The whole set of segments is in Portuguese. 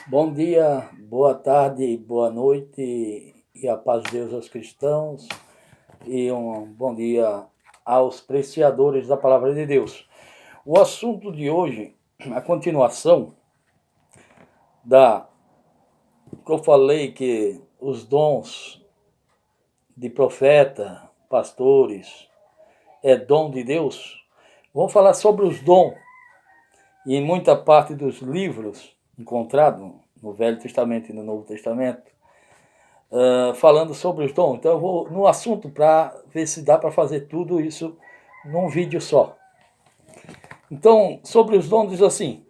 Bom dia, boa tarde, boa noite e a paz de Deus aos cristãos e um bom dia aos apreciadores da Palavra de Deus. O assunto de hoje, a continuação da que eu falei que os dons de profeta, pastores, é dom de Deus. Vamos falar sobre os dons e em muita parte dos livros encontrados no Velho Testamento e no Novo Testamento, falando sobre os dons. Então eu vou no assunto para ver se dá para fazer tudo isso num vídeo só. Então, sobre os dons diz assim,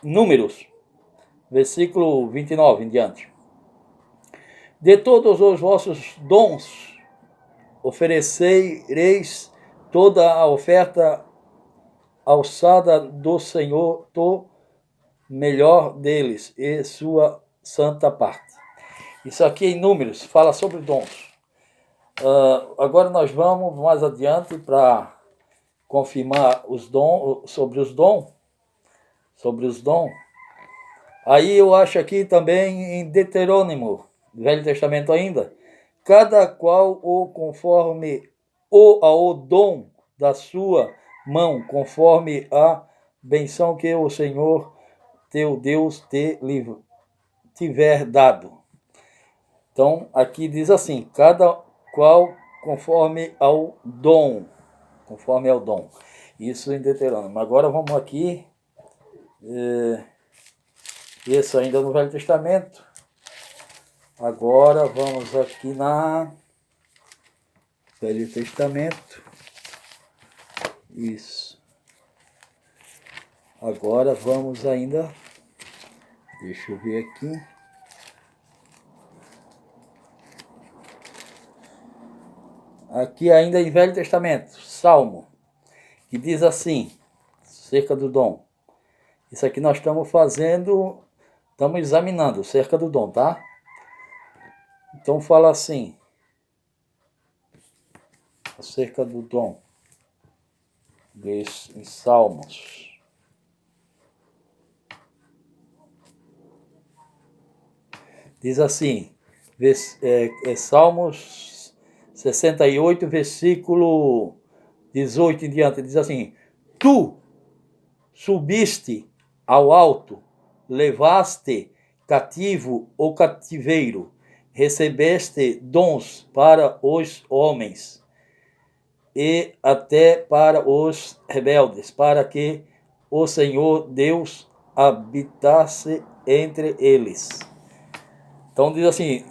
Números, versículo 29 em diante. De todos os vossos dons oferecereis toda a oferta alçada do Senhor, do melhor deles e sua santa parte. Isso aqui em Números fala sobre dons. Agora nós vamos mais adiante para confirmar os dons, sobre os dons. Aí eu acho aqui também em Deuteronômio, Velho Testamento ainda, cada qual o conforme ao dom da sua mão, conforme a benção que o Senhor teu Deus te tiver dado. Então, aqui diz assim, cada qual conforme ao dom. Conforme ao dom. Isso em Deuteronômio. Agora vamos aqui. Isso ainda no Velho Testamento. Agora vamos aqui na Velho Testamento. Isso. Agora vamos ainda. Deixa eu ver aqui. Aqui ainda em Velho Testamento, Salmo, que diz assim, cerca do dom. Isso aqui nós estamos fazendo, estamos examinando cerca do dom, tá? Então fala assim, acerca do dom, em Salmos. Diz assim, Salmos 68, versículo 18 em diante, diz assim, tu subiste ao alto, levaste cativo o cativeiro, recebeste dons para os homens e até para os rebeldes, para que o Senhor Deus habitasse entre eles. Então diz assim,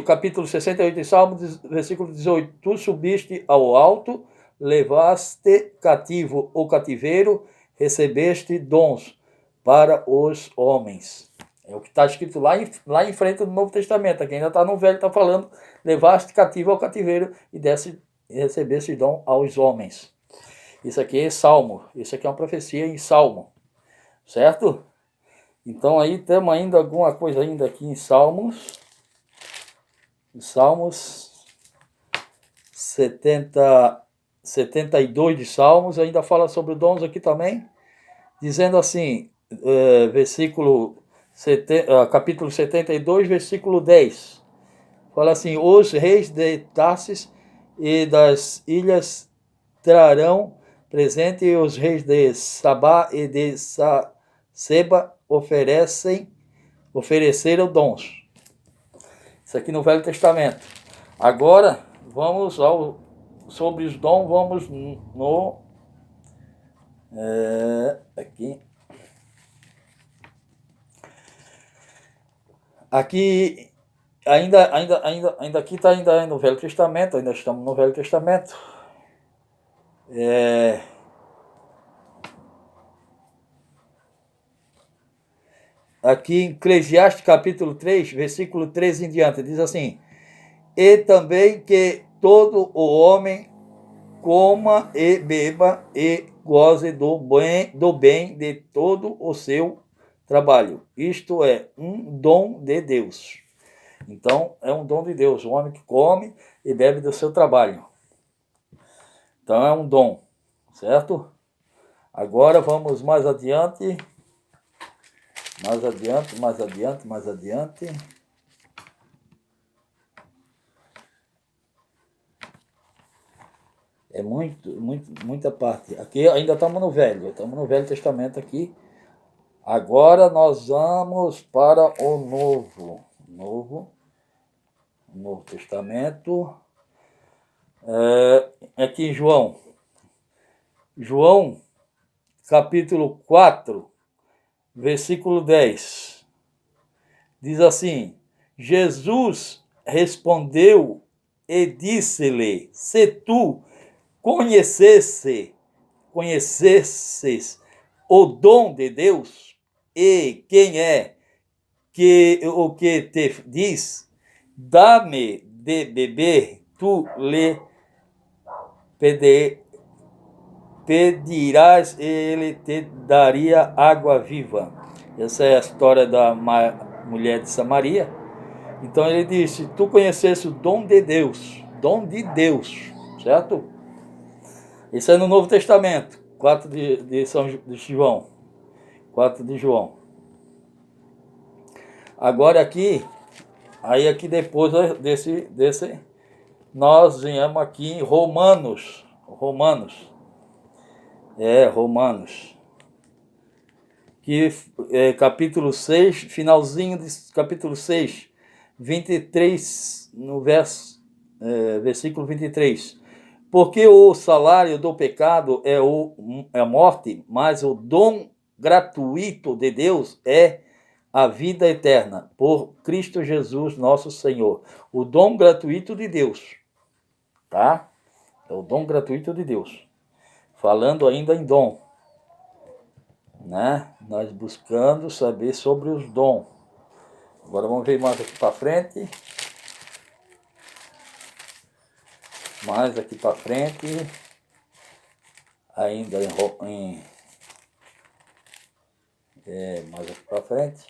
capítulo 68 de Salmos, versículo 18, tu subiste ao alto, levaste cativo o cativeiro, recebeste dons para os homens. É o que está escrito lá em frente do Novo Testamento. Aqui ainda está no Velho, está falando, levaste cativo ao cativeiro e recebeste dom aos homens. Isso aqui é Salmo, isso aqui é uma profecia em Salmo, certo? Então aí temos ainda alguma coisa ainda aqui em Salmos. Salmos 72 de Salmos, ainda fala sobre dons aqui também, dizendo assim, capítulo 72, versículo 10. Fala assim, os reis de Tarsis e das ilhas trarão presente e os reis de Sabá e de Seba ofereceram dons. Isso aqui no Velho Testamento. Agora, vamos sobre os dons, vamos no... aqui. Aqui, ainda aqui está ainda no Velho Testamento, ainda estamos no Velho Testamento. Aqui em Eclesiastes capítulo 3, versículo 13 em diante, diz assim, e também que todo o homem coma e beba e goze do bem de todo o seu trabalho. Isto é um dom de Deus. Então, é um dom de Deus, o homem que come e bebe do seu trabalho. Então, é um dom, certo? Agora, vamos mais adiante. Mais adiante, mais adiante, mais adiante. É muita parte. Aqui ainda estamos no Velho Testamento aqui. Agora nós vamos para o Novo Testamento. Aqui em João, capítulo 4, versículo 10. Diz assim: Jesus respondeu e disse-lhe: se tu conhecesses o dom de Deus e quem é que o que te diz, dá-me de beber, tu lhe pedirás e ele te daria água viva. Essa é a história da mulher de Samaria. Então ele disse: tu conhecesse o dom de Deus, certo? Isso é no Novo Testamento, 4 de João. 4 de João. Agora aqui depois desse nós viemos aqui em Romanos. Que capítulo 6, finalzinho de capítulo 6, 23, no versículo 23. Porque o salário do pecado é a morte, mas o dom gratuito de Deus é a vida eterna, por Cristo Jesus nosso Senhor. O dom gratuito de Deus, tá? É o dom gratuito de Deus. Falando ainda em dom, né? Nós buscando saber sobre os dons. Agora vamos ver mais aqui para frente. Ainda mais aqui para frente.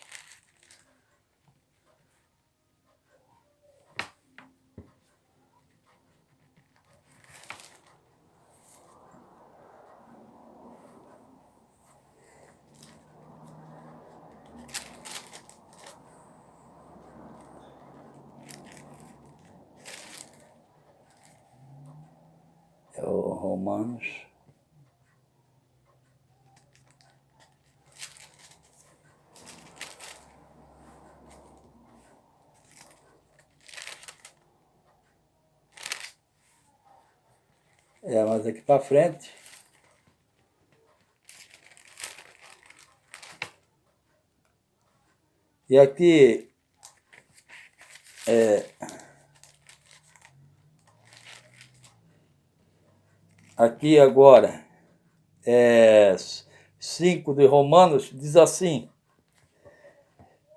É o Romanos. Mais aqui para frente. E aqui agora 5 de Romanos diz assim: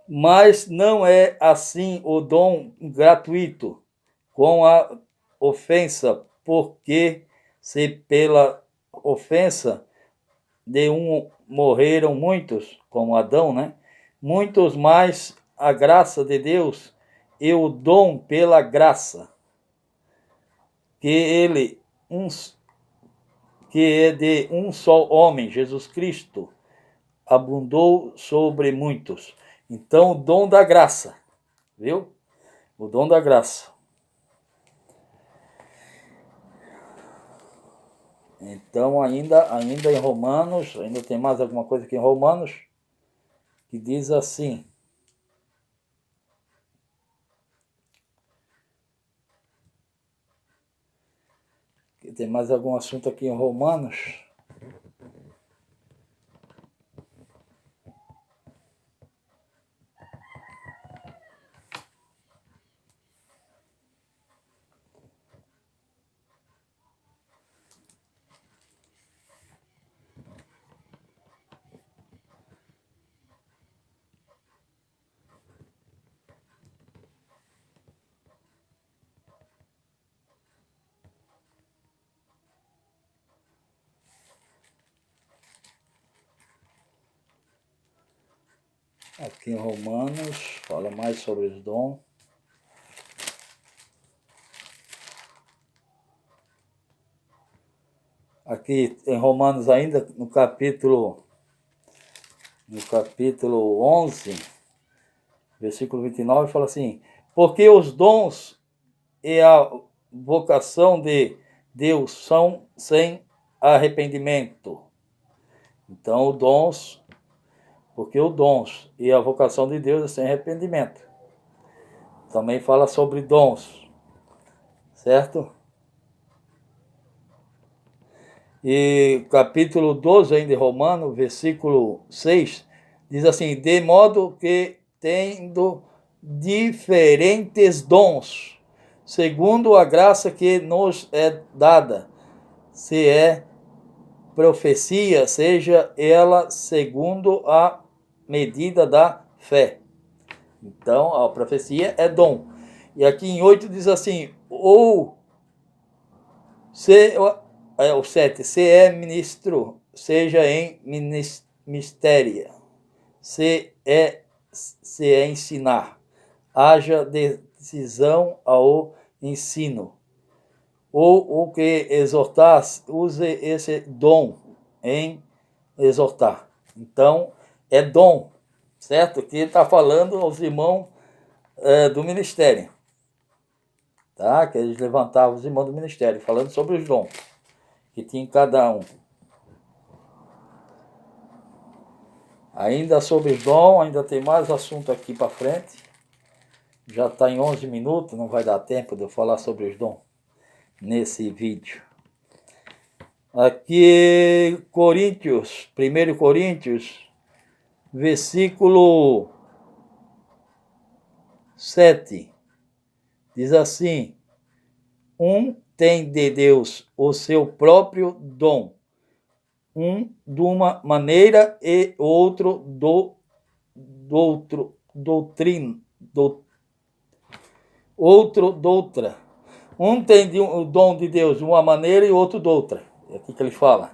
mas não é assim o dom gratuito com a ofensa, porque se pela ofensa de um morreram muitos, como Adão, né? Muitos mais a graça de Deus e o dom pela graça que é de um só homem, Jesus Cristo, abundou sobre muitos. Então, o dom da graça, viu? O dom da graça. Então, ainda em Romanos, ainda tem mais alguma coisa aqui em Romanos, que diz assim: tem mais algum assunto aqui em Romanos? Aqui em Romanos, fala mais sobre os dons. Aqui em Romanos ainda, no capítulo no capítulo 11, versículo 29, fala assim: porque os dons e a vocação de Deus são sem arrependimento. Então, porque os dons e a vocação de Deus é sem arrependimento. Também fala sobre dons, certo? E capítulo 12 ainda de Romanos, versículo 6, diz assim: de modo que tendo diferentes dons, segundo a graça que nos é dada, se é profecia, seja ela segundo a medida da fé. Então, a profecia é dom. E aqui em 8 diz assim: ou se o 7, se é ministro, seja em mistério, se é ensinar, haja decisão ao ensino, ou o que exortar, use esse dom em exortar. Então, é dom, certo? Que ele está falando aos irmãos do ministério, tá? Que eles levantavam os irmãos do ministério, falando sobre os dons que tinha em cada um. Ainda sobre dom, ainda tem mais assunto aqui para frente. Já está em 11 minutos, não vai dar tempo de eu falar sobre os dons nesse vídeo. Aqui, Coríntios, 1 Coríntios, versículo 7, diz assim: um tem de Deus o seu próprio dom, um de uma maneira e outro do outro doutrina, outro doutra. Um tem o dom de Deus de uma maneira e outro de outra. É aqui que ele fala.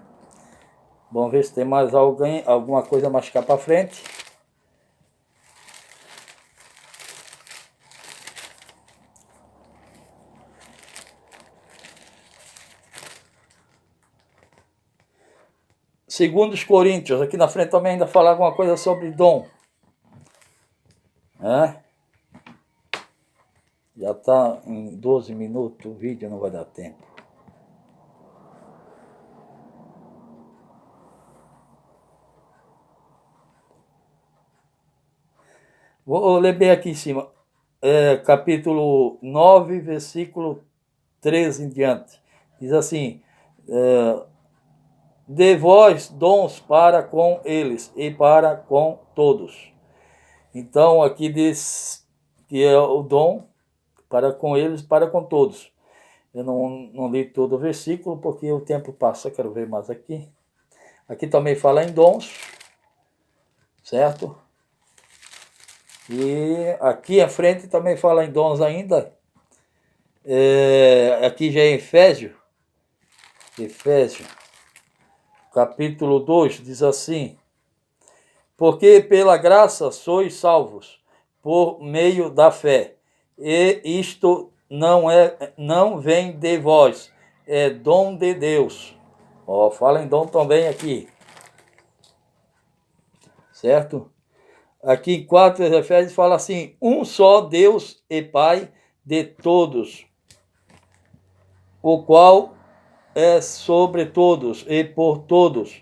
Vamos ver se tem mais alguma coisa mais cá para frente. Segundo os Coríntios, aqui na frente também ainda fala alguma coisa sobre dom. Já está em 12 minutos o vídeo, não vai dar tempo. Vou ler bem aqui em cima. Capítulo 9, versículo 13 em diante. Diz assim: de vós dons para com eles e para com todos. Então aqui diz que é o dom para com eles, para com todos. Eu não li todo o versículo porque o tempo passa, quero ver mais aqui. Aqui também fala em dons, certo? E aqui à frente também fala em dons ainda. Aqui já é Efésios, capítulo 2, diz assim: porque pela graça sois salvos, por meio da fé. E isto não vem de vós, é dom de Deus. Fala em dom também aqui. Certo? Aqui em 4 Efésios fala assim: um só Deus e Pai de todos, o qual é sobre todos e por todos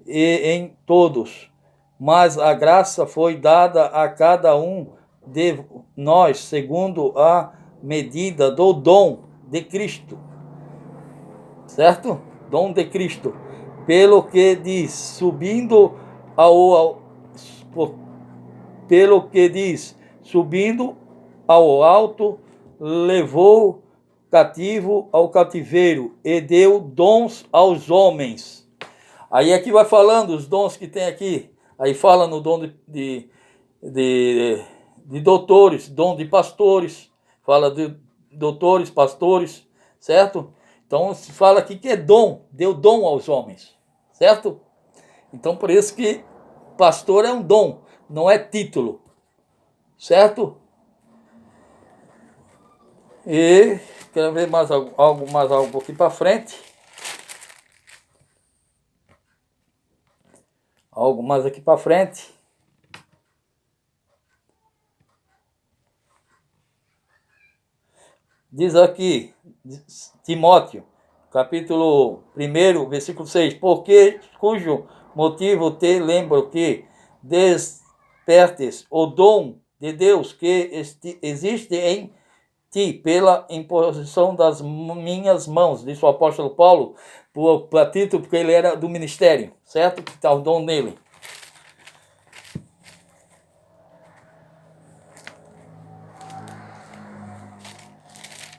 e em todos. Mas a graça foi dada a cada um de nós segundo a medida do dom de Cristo. Certo? Dom de Cristo. Pelo que diz, subindo ao alto, levou cativo ao cativeiro e deu dons aos homens. Aí aqui vai falando os dons que tem aqui. Aí fala no dom de doutores, dom de pastores, fala de doutores, pastores, certo? Então se fala aqui que é dom, deu dom aos homens, certo? Então por isso que pastor é um dom, não é título, certo? E quero ver mais algo aqui para frente. Algo mais aqui para frente. Diz aqui, Timóteo, capítulo 1, versículo 6, porque cujo motivo te lembro que despertes o dom de Deus que existe em ti pela imposição das minhas mãos, disse o apóstolo Paulo para Tito, porque ele era do ministério, certo? Que está o dom nele.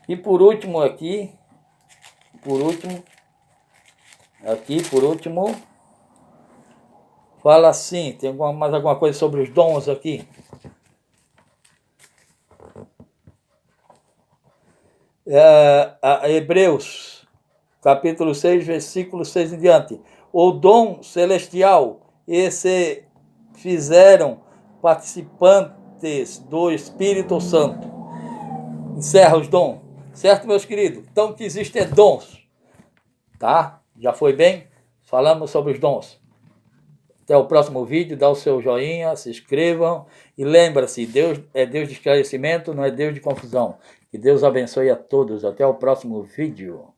E por último, fala assim, tem mais alguma coisa sobre os dons aqui? Hebreus, capítulo 6, versículo 6 em diante. O dom celestial, e se fizeram participantes do Espírito Santo. Encerra os dons. Certo, meus queridos? Então, que existem dons. Tá? Já foi bem? Falamos sobre os dons. Até o próximo vídeo. Dá o seu joinha, se inscrevam. E lembra-se, Deus é Deus de esclarecimento, não é Deus de confusão. Que Deus abençoe a todos. Até o próximo vídeo.